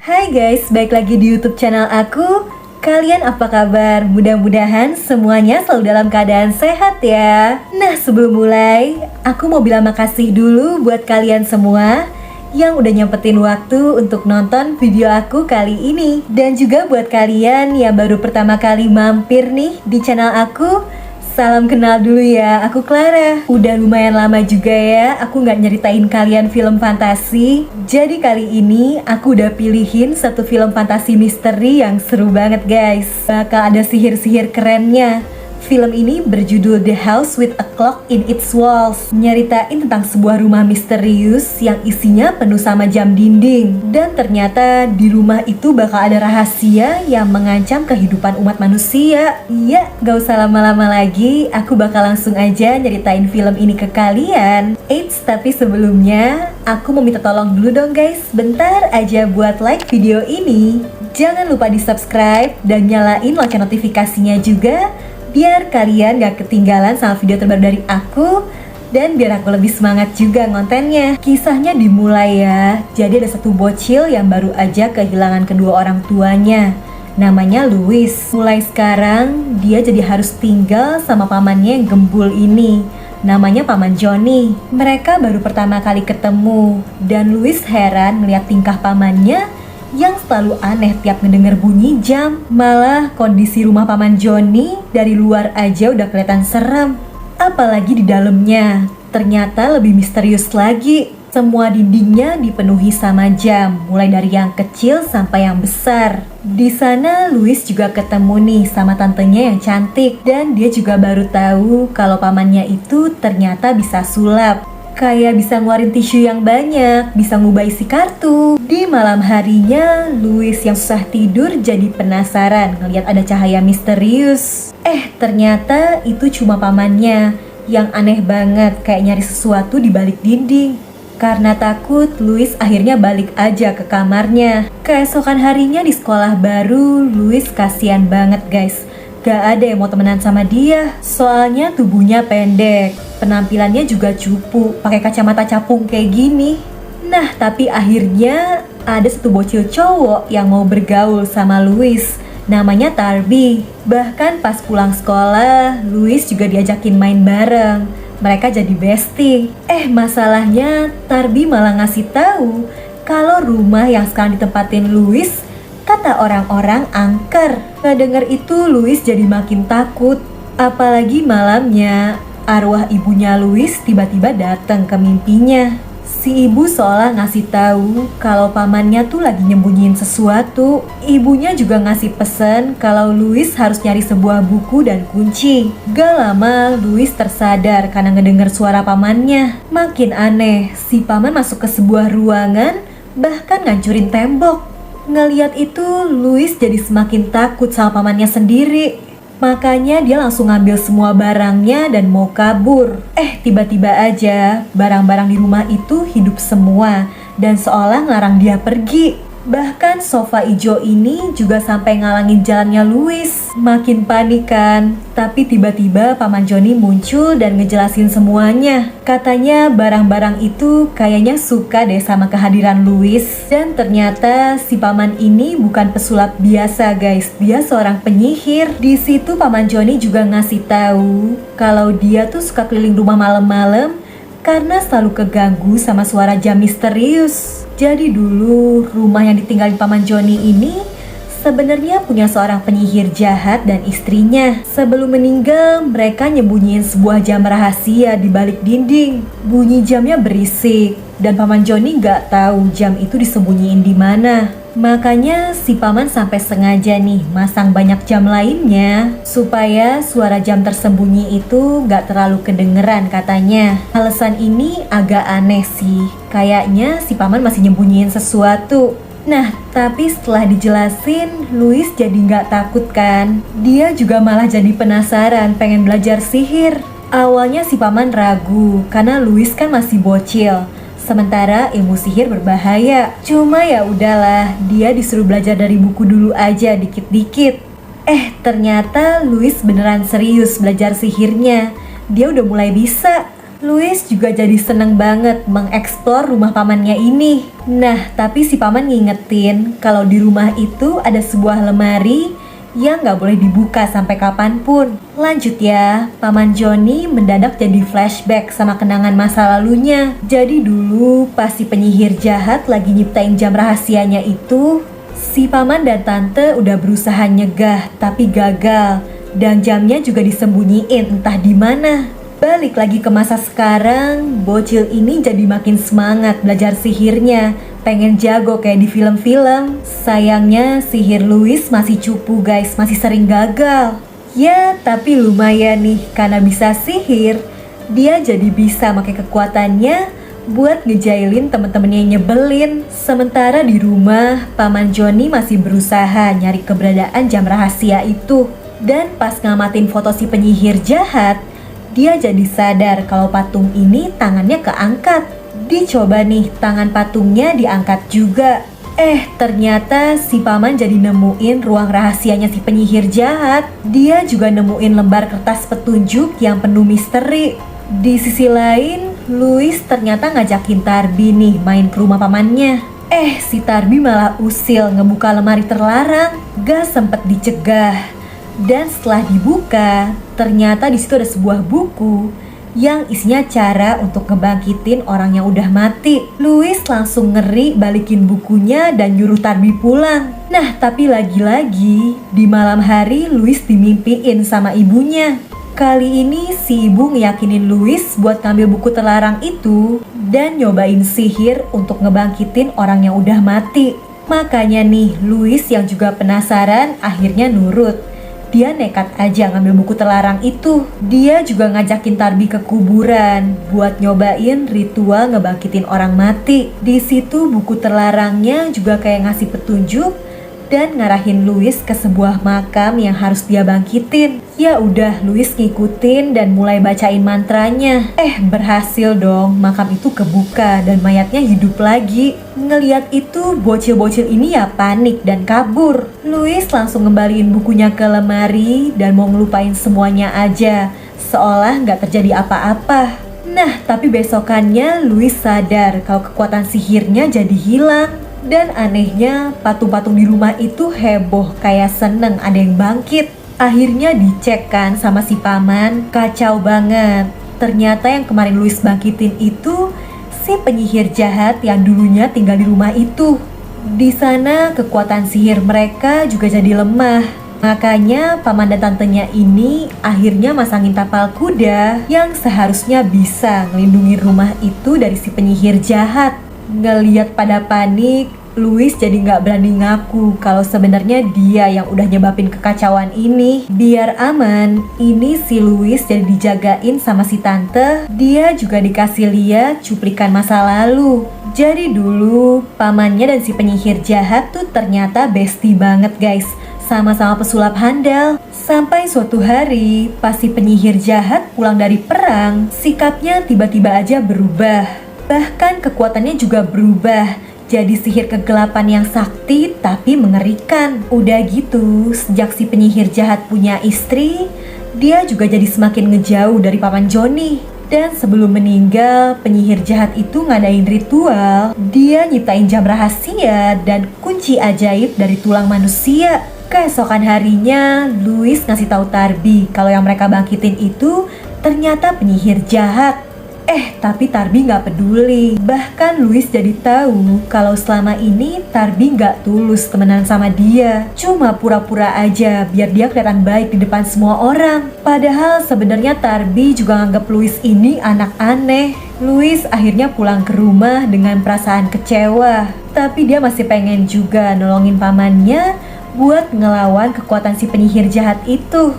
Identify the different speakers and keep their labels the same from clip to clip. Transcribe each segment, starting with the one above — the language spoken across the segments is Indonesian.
Speaker 1: Hai guys, balik lagi di YouTube channel aku. Kalian apa kabar? Mudah-mudahan semuanya selalu dalam keadaan sehat ya. Nah, sebelum mulai, aku mau bilang makasih dulu buat kalian semua yang udah nyempetin waktu untuk nonton video aku kali ini. Dan juga buat kalian yang baru pertama kali mampir nih di channel aku, salam kenal dulu ya, aku Clara. Udah lumayan lama juga ya aku nggak nyeritain kalian film fantasi. Jadi kali ini aku udah pilihin satu film fantasi misteri yang seru banget guys. Bakal ada sihir-sihir kerennya. Film ini berjudul The House with a Clock in Its Walls. Nyeritain tentang sebuah rumah misterius yang isinya penuh sama jam dinding. Dan ternyata di rumah itu bakal ada rahasia yang mengancam kehidupan umat manusia. Iya, gak usah lama-lama lagi, aku bakal langsung aja nyeritain film ini ke kalian. Eits, tapi sebelumnya aku mau minta tolong dulu dong guys, bentar aja buat like video ini. Jangan lupa di subscribe dan nyalain lonceng notifikasinya juga, biar kalian gak ketinggalan sama video terbaru dari aku. Dan biar aku lebih semangat juga ngontennya. Kisahnya dimulai ya. Jadi ada satu bocil yang baru aja kehilangan kedua orang tuanya. Namanya Louis. Mulai sekarang dia jadi harus tinggal sama pamannya yang gembul ini. Namanya Paman Johnny. Mereka baru pertama kali ketemu. Dan Louis heran melihat tingkah pamannya yang selalu aneh tiap ngedenger bunyi jam. Malah kondisi rumah Paman Johnny dari luar aja udah kelihatan serem, apalagi di dalamnya. Ternyata lebih misterius lagi. Semua dindingnya dipenuhi sama jam, mulai dari yang kecil sampai yang besar. Di sana Louis juga ketemu nih sama tantenya yang cantik. Dan dia juga baru tahu kalau pamannya itu ternyata bisa sulap. Kayak bisa ngeluarin tisu yang banyak, bisa ngubah isi kartu. Di malam harinya, Louis yang susah tidur jadi penasaran ngeliat ada cahaya misterius. Ternyata itu cuma pamannya yang aneh banget, kayak nyari sesuatu di balik dinding. Karena takut, Louis akhirnya balik aja ke kamarnya. Keesokan harinya di sekolah baru, Louis kasihan banget guys. Gak ada yang mau temenan sama dia, soalnya tubuhnya pendek, penampilannya juga cupu, pakai kacamata capung kayak gini. Nah, tapi akhirnya ada satu bocil cowok yang mau bergaul sama Louis, namanya Tarby. Bahkan pas pulang sekolah, Louis juga diajakin main bareng. Mereka jadi bestie. Masalahnya Tarby malah ngasih tahu kalau rumah yang sekarang ditempatin Louis kata orang-orang angker. Ngedenger itu Louis jadi makin takut. Apalagi malamnya arwah ibunya Louis tiba-tiba datang ke mimpinya. Si ibu seolah ngasih tahu kalau pamannya tuh lagi nyembunyiin sesuatu. Ibunya juga ngasih pesan kalau Louis harus nyari sebuah buku dan kunci. Gak lama Louis tersadar karena ngedenger suara pamannya. Makin aneh, si paman masuk ke sebuah ruangan, bahkan ngancurin tembok. Ngeliat itu, Louis jadi semakin takut sama pamannya sendiri. Makanya dia langsung ngambil semua barangnya dan mau kabur. Tiba-tiba aja barang-barang di rumah itu hidup semua dan seolah ngelarang dia pergi. Bahkan sofa ijo ini juga sampai ngalangin jalannya Louis. Makin panik kan. Tapi tiba-tiba Paman Johnny muncul dan ngejelasin semuanya. Katanya barang-barang itu kayaknya suka deh sama kehadiran Louis. Dan ternyata si paman ini bukan pesulap biasa guys. Dia seorang penyihir. Di situ Paman Johnny juga ngasih tahu kalau dia tuh suka keliling rumah malam-malam karena selalu keganggu sama suara jam misterius. Jadi dulu rumah yang ditinggalin Paman Johnny ini sebenarnya punya seorang penyihir jahat dan istrinya. Sebelum meninggal, mereka nyembunyiin sebuah jam rahasia di balik dinding. Bunyi jamnya berisik dan Paman Johnny gak tahu jam itu disembunyiin di mana. Makanya si paman sampai sengaja nih masang banyak jam lainnya supaya suara jam tersembunyi itu gak terlalu kedengeran katanya. Alasan ini agak aneh sih. Kayaknya si paman masih nyembunyiin sesuatu. Nah, tapi setelah dijelasin, Louis jadi gak takut kan. Dia juga malah jadi penasaran pengen belajar sihir. Awalnya si paman ragu karena Louis kan masih bocil. Sementara ilmu sihir berbahaya. Cuma ya udahlah, dia disuruh belajar dari buku dulu aja dikit-dikit. Ternyata Louis beneran serius belajar sihirnya. Dia udah mulai bisa. Louis juga jadi seneng banget mengeksplor rumah pamannya ini. Nah, tapi si paman ngingetin kalau di rumah itu ada sebuah lemari yang gak boleh dibuka sampai kapanpun. Lanjut ya, paman Johnny mendadak jadi flashback sama kenangan masa lalunya. Jadi dulu pas si penyihir jahat lagi nyiptain jam rahasianya itu, si paman dan tante udah berusaha nyegah tapi gagal. Dan jamnya juga disembunyiin entah di mana. Balik lagi ke masa sekarang, bocil ini jadi makin semangat belajar sihirnya. Pengen jago kayak di film-film. Sayangnya sihir Louis masih cupu guys, masih sering gagal. Ya, tapi lumayan nih, karena bisa sihir, dia jadi bisa pakai kekuatannya buat ngejailin temen-temennya yang nyebelin. Sementara di rumah, paman Johnny masih berusaha nyari keberadaan jam rahasia itu. Dan pas ngamatin foto si penyihir jahat, dia jadi sadar kalau patung ini tangannya keangkat. Dicoba nih, tangan patungnya diangkat juga. Ternyata si paman jadi nemuin ruang rahasianya si penyihir jahat. Dia juga nemuin lembar kertas petunjuk yang penuh misteri. Di sisi lain, Louis ternyata ngajakin Tarbi nih main ke rumah pamannya. Si Tarbi malah usil ngebuka lemari terlarang. Gak sempet dicegah. Dan setelah dibuka, ternyata di situ ada sebuah buku yang isinya cara untuk ngebangkitin orang yang udah mati. Louis langsung ngeri balikin bukunya dan nyuruh Tarbi pulang. Nah, tapi lagi-lagi di malam hari Louis dimimpiin sama ibunya. Kali ini si ibu ngeyakinin Louis buat ngambil buku terlarang itu dan nyobain sihir untuk ngebangkitin orang yang udah mati. Makanya nih, Louis yang juga penasaran akhirnya nurut. Dia nekat aja ngambil buku terlarang itu. Dia juga ngajakin Tarbi ke kuburan buat nyobain ritual ngebangkitin orang mati. Di situ buku terlarangnya juga kayak ngasih petunjuk dan ngarahin Louis ke sebuah makam yang harus dia bangkitin. Ya udah, Louis ngikutin dan mulai bacain mantranya. Berhasil dong, makam itu kebuka dan mayatnya hidup lagi. Ngeliat itu, bocil-bocil ini ya panik dan kabur. Louis langsung ngembaliin bukunya ke lemari dan mau ngelupain semuanya aja, seolah nggak terjadi apa-apa. Nah, tapi besokannya Louis sadar kalau kekuatan sihirnya jadi hilang. Dan anehnya, patung-patung di rumah itu heboh kayak seneng ada yang bangkit. Akhirnya dicek kan sama si paman, kacau banget. Ternyata yang kemarin Louis bangkitin itu si penyihir jahat yang dulunya tinggal di rumah itu. Di sana kekuatan sihir mereka juga jadi lemah. Makanya paman dan tantenya ini akhirnya masangin tapal kuda yang seharusnya bisa ngelindungi rumah itu dari si penyihir jahat. Ngeliat pada panik, Louis jadi nggak berani ngaku kalau sebenarnya dia yang udah nyebabin kekacauan ini. Biar aman, ini si Louis jadi dijagain sama si tante. Dia juga dikasih lihat cuplikan masa lalu. Jadi dulu pamannya dan si penyihir jahat tuh ternyata bestie banget guys. Sama-sama pesulap handal. Sampai suatu hari pas si penyihir jahat pulang dari perang, sikapnya tiba-tiba aja berubah. Bahkan kekuatannya juga berubah jadi sihir kegelapan yang sakti tapi mengerikan. Udah gitu, sejak si penyihir jahat punya istri, dia juga jadi semakin ngejauh dari paman Johnny. Dan sebelum meninggal, penyihir jahat itu ngadain ritual. Dia nyiptain jam rahasia dan kunci ajaib dari tulang manusia. Keesokan harinya, Louis ngasih tahu Tarbi kalau yang mereka bangkitin itu ternyata penyihir jahat. Tapi Tarbi gak peduli. Bahkan Louis jadi tahu kalau selama ini Tarbi gak tulus temenan sama dia. Cuma pura-pura aja biar dia kelihatan baik di depan semua orang. Padahal sebenarnya Tarbi juga nganggap Louis ini anak aneh. Louis akhirnya pulang ke rumah dengan perasaan kecewa. Tapi dia masih pengen juga nolongin pamannya buat ngelawan kekuatan si penyihir jahat itu.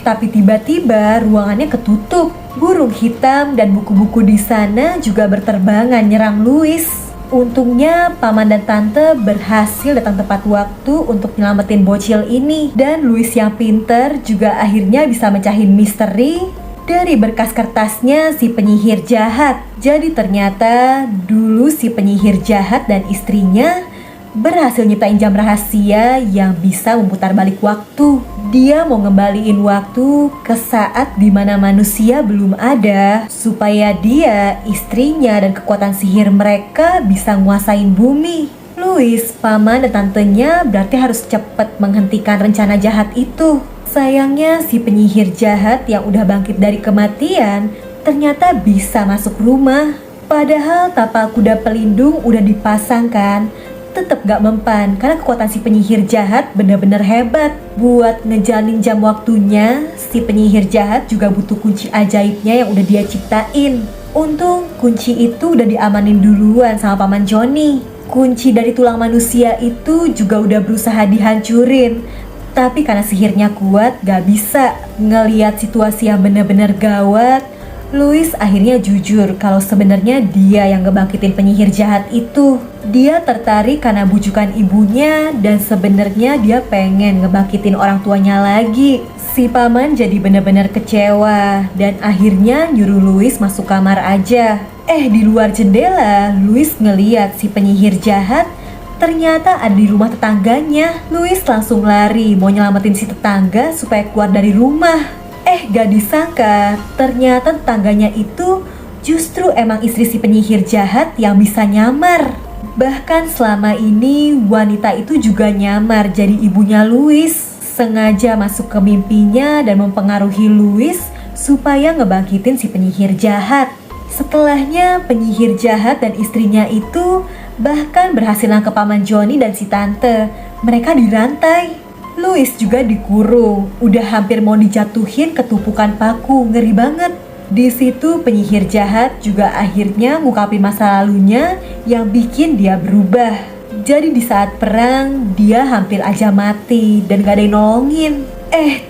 Speaker 1: Tapi tiba-tiba ruangannya ketutup. Burung hitam dan buku-buku di sana juga berterbangan nyerang Louis. Untungnya paman dan tante berhasil datang tepat waktu untuk nyelamatin bocil ini. Dan Louis yang pinter juga akhirnya bisa mecahin misteri dari berkas kertasnya si penyihir jahat. Jadi ternyata dulu si penyihir jahat dan istrinya berhasil nyiptain jam rahasia yang bisa memutar balik waktu. Dia mau ngembaliin waktu ke saat dimana manusia belum ada, supaya dia, istrinya, dan kekuatan sihir mereka bisa nguasain bumi. Louis, paman dan tantenya berarti harus cepat menghentikan rencana jahat itu. Sayangnya si penyihir jahat yang udah bangkit dari kematian ternyata bisa masuk rumah. Padahal tapal kuda pelindung udah dipasangkan, tetap gak mempan karena kekuatan si penyihir jahat bener-bener hebat. Buat ngejalanin jam waktunya, si penyihir jahat juga butuh kunci ajaibnya yang udah dia ciptain. Untung kunci itu udah diamanin duluan sama paman Johnny. Kunci dari tulang manusia itu juga udah berusaha dihancurin, tapi karena sihirnya kuat gak bisa. Ngeliat situasi yang bener-bener gawat, Louis akhirnya jujur kalau sebenarnya dia yang ngebangkitin penyihir jahat itu. Dia tertarik karena bujukan ibunya dan sebenarnya dia pengen ngebangkitin orang tuanya lagi. Si paman jadi benar-benar kecewa dan akhirnya nyuruh Louis masuk kamar aja. Di luar jendela, Louis ngeliat si penyihir jahat ternyata ada di rumah tetangganya. Louis langsung lari mau nyelamatin si tetangga supaya keluar dari rumah. Gak disangka, ternyata tetangganya itu justru emang istri si penyihir jahat yang bisa nyamar. Bahkan selama ini wanita itu juga nyamar jadi ibunya Louis, sengaja masuk ke mimpinya dan mempengaruhi Louis supaya ngebangkitin si penyihir jahat. Setelahnya penyihir jahat dan istrinya itu bahkan berhasil nangkep paman Johnny dan si tante. Mereka dirantai. Louis juga dikurung, udah hampir mau dijatuhin ke tumpukan paku, ngeri banget. Di situ penyihir jahat juga akhirnya ngungkapin masa lalunya yang bikin dia berubah. Jadi di saat perang dia hampir aja mati dan gak ada yang nolongin.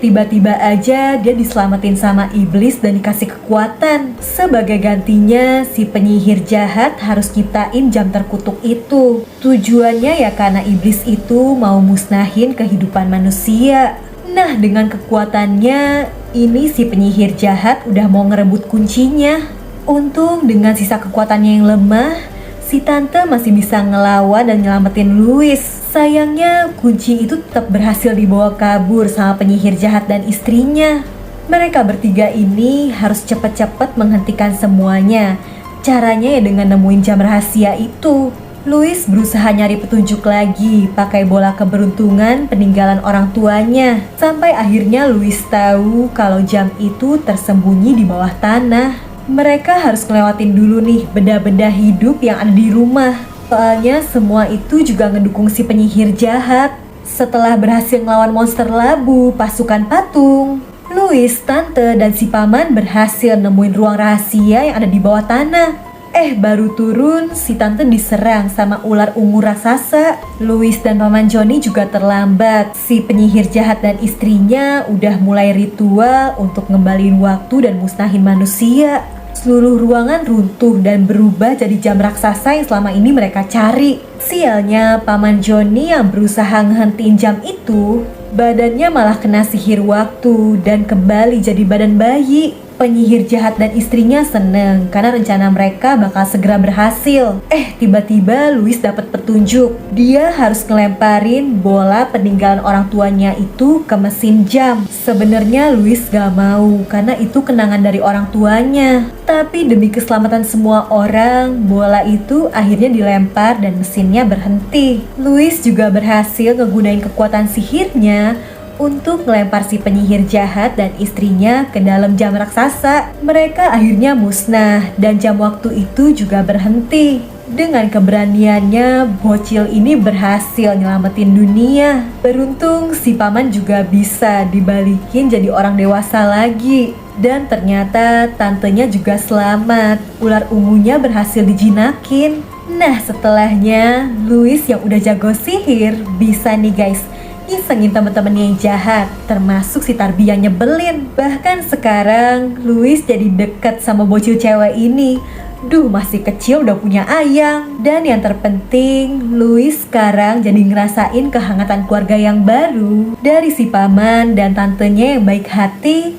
Speaker 1: Tiba-tiba aja dia diselamatin sama iblis dan dikasih kekuatan. Sebagai gantinya, si penyihir jahat harus nyiptain jam terkutuk itu. Tujuannya ya karena iblis itu mau musnahin kehidupan manusia. Nah, dengan kekuatannya, ini si penyihir jahat udah mau ngerebut kuncinya. Untung dengan sisa kekuatannya yang lemah, si tante masih bisa ngelawan dan nyelamatin Louis. Sayangnya kunci itu tetap berhasil dibawa kabur sama penyihir jahat dan istrinya. Mereka bertiga ini harus cepat-cepat menghentikan semuanya. Caranya ya dengan nemuin jam rahasia itu. Louis berusaha nyari petunjuk lagi pakai bola keberuntungan peninggalan orang tuanya. Sampai akhirnya Louis tahu kalau jam itu tersembunyi di bawah tanah. Mereka harus ngelewatin dulu nih benda-benda hidup yang ada di rumah. Soalnya semua itu juga ngedukung si penyihir jahat. Setelah berhasil ngelawan monster labu, pasukan patung, Louis, tante, dan si paman berhasil nemuin ruang rahasia yang ada di bawah tanah. Baru turun, si tante diserang sama ular ungu raksasa. Louis dan paman Johnny juga terlambat. Si penyihir jahat dan istrinya udah mulai ritual untuk ngembaliin waktu dan musnahin manusia. Seluruh ruangan runtuh dan berubah jadi jam raksasa yang selama ini mereka cari. Sialnya, paman Johnny yang berusaha ngehentiin jam itu, badannya malah kena sihir waktu dan kembali jadi badan bayi. Penyihir jahat dan istrinya seneng karena rencana mereka bakal segera berhasil. Tiba-tiba Louis dapat petunjuk. Dia harus ngelemparin bola peninggalan orang tuanya itu ke mesin jam. Sebenarnya Louis gak mau karena itu kenangan dari orang tuanya. Tapi demi keselamatan semua orang, bola itu akhirnya dilempar dan mesinnya berhenti. Louis juga berhasil ngegunain kekuatan sihirnya untuk melempar si penyihir jahat dan istrinya ke dalam jam raksasa. Mereka akhirnya musnah dan jam waktu itu juga berhenti. Dengan keberaniannya, bocil ini berhasil nyelamatin dunia. Beruntung si paman juga bisa dibalikin jadi orang dewasa lagi. Dan ternyata tantenya juga selamat. Ular ungunya berhasil dijinakin. Nah, setelahnya Louis yang udah jago sihir bisa nih guys isengin temen-temennya yang jahat, termasuk si Tarbi yang nyebelin. Bahkan sekarang Louis jadi deket sama bocil cewek ini. Masih kecil udah punya ayang. Dan yang terpenting, Louis sekarang jadi ngerasain kehangatan keluarga yang baru dari si paman dan tantenya yang baik hati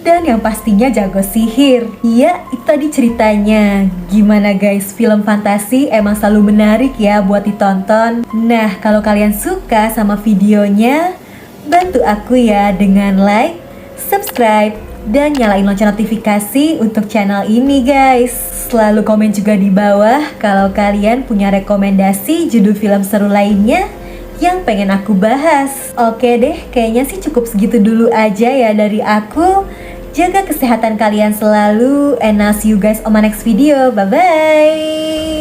Speaker 1: dan yang pastinya jago sihir. Ya, itu tadi ceritanya. Gimana guys, film fantasi emang selalu menarik ya buat ditonton. Nah, kalau kalian suka sama videonya, bantu aku ya dengan like, subscribe, dan nyalain lonceng notifikasi untuk channel ini guys. Selalu komen juga di bawah kalau kalian punya rekomendasi judul film seru lainnya yang pengen aku bahas. Oke deh, kayaknya sih cukup segitu dulu aja ya dari aku. Jaga kesehatan kalian selalu, and I'll see you guys on my next video. Bye bye.